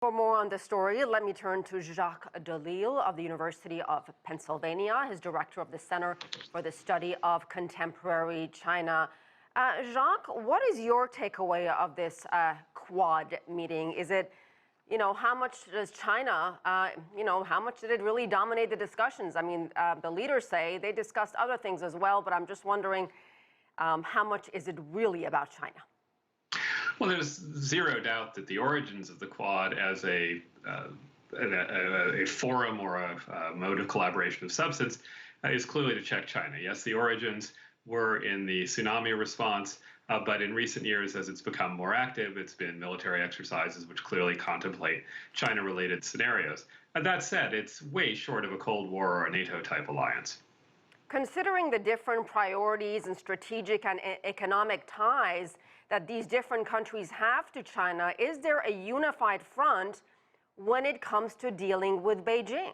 For more on this story, let me turn to Jacques deLisle of the University of Pennsylvania, his director of the Center for the Study of Contemporary China. Jacques, what is your takeaway of this Quad meeting? Is it, how much does China, how much did it really dominate the discussions? I mean, the leaders say they discussed other things as well, but I'm just wondering how much is it really about China? Well, there's zero doubt that the origins of the Quad as a forum or a mode of collaboration of substance is clearly to check China. Yes, the origins were in the tsunami response, but in recent years, as it's become more active, it's been military exercises which clearly contemplate China-related scenarios. That said, it's way short of a Cold War or a NATO-type alliance. Considering the different priorities and strategic and economic ties that these different countries have to China, is there a unified front when it comes to dealing with Beijing?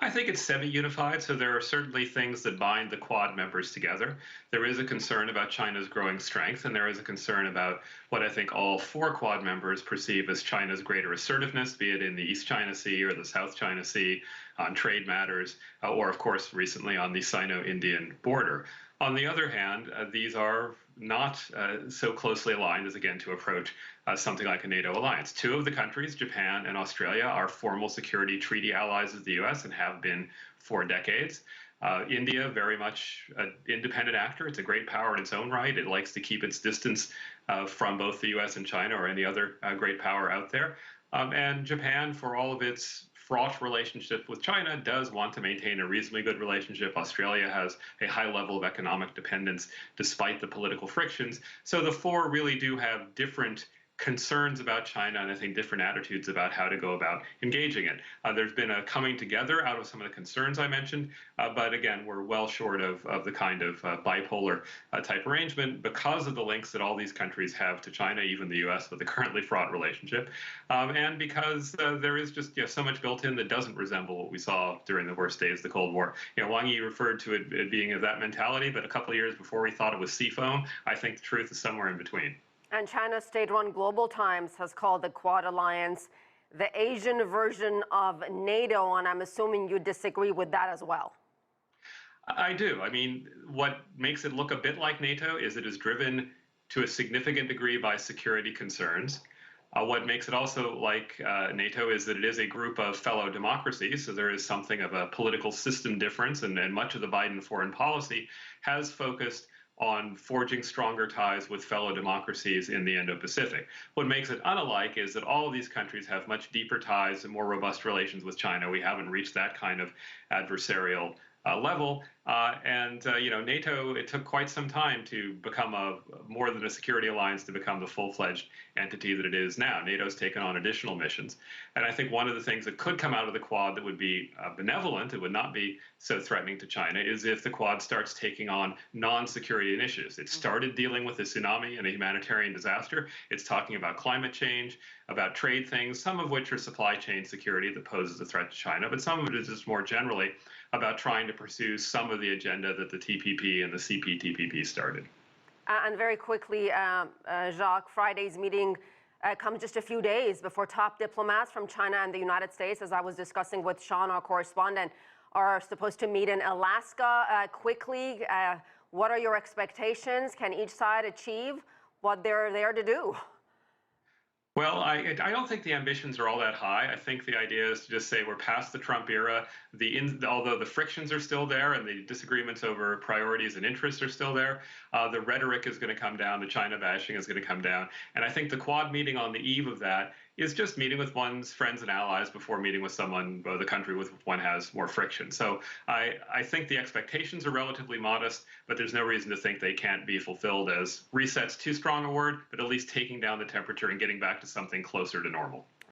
I think it's semi-unified, so there are certainly things that bind the Quad members together. There is a concern about China's growing strength, and there is a concern about what I think all four Quad members perceive as China's greater assertiveness, be it in the East China Sea or the South China Sea, on trade matters, or of course recently on the Sino-Indian border. On the other hand, these are not so closely aligned as, again, to approach something like a NATO alliance. Two of the countries, Japan and Australia, are formal security treaty allies of the U.S. and have been for decades. India, very much an independent actor. It's a great power in its own right. It likes to keep its distance from both the U.S. and China or any other great power out there. And Japan, for all of its fraught relationship with China, does want to maintain a reasonably good relationship. Australia has a high level of economic dependence despite the political frictions. So the four really do have different concerns about China and I think different attitudes about how to go about engaging it. There's been a coming together out of some of the concerns I mentioned, but again, we're well short of the kind of bipolar type arrangement because of the links that all these countries have to China, even the US with a currently fraught relationship, and because there is just so much built in that doesn't resemble what we saw during the worst days of the Cold War. Wang Yi referred to it being of that mentality, but a couple of years before we thought it was seafoam. I think the truth is somewhere in between. And China's state-run Global Times has called the Quad alliance the Asian version of NATO, and I'm assuming you disagree with that as well. I do. I mean, what makes it look a bit like NATO is it is driven to a significant degree by security concerns. What makes it also like NATO is that it is a group of fellow democracies, so there is something of a political system difference, and much of the Biden foreign policy has focused on forging stronger ties with fellow democracies in the Indo-Pacific. What makes it unalike is that all of these countries have much deeper ties and more robust relations with China. We haven't reached that kind of adversarial level. NATO, it took quite some time to become more than a security alliance to become the full-fledged entity that it is now. NATO's taken on additional missions. And I think one of the things that could come out of the Quad that would be benevolent, it would not be so threatening to China, is if the Quad starts taking on non-security initiatives. It started dealing with a tsunami and a humanitarian disaster. It's talking about climate change, about trade things, some of which are supply chain security that poses a threat to China, but some of it is just more generally about trying to pursue some of the agenda that the TPP and the CPTPP started. And very quickly, Jacques, Friday's meeting comes just a few days before top diplomats from China and the United States, as I was discussing with Sean, our correspondent, are supposed to meet in Alaska quickly. What are your expectations? Can each side achieve what they're there to do? Well, I don't think the ambitions are all that high. I think the idea is to just say we're past the Trump era. Although the frictions are still there and the disagreements over priorities and interests are still there, the rhetoric is going to come down, the China bashing is going to come down. And I think the Quad meeting on the eve of that is just meeting with one's friends and allies before meeting with someone, the country with which one has more friction. So I think the expectations are relatively modest, but there's no reason to think they can't be fulfilled as reset's too strong a word, but at least taking down the temperature and getting back to something closer to normal.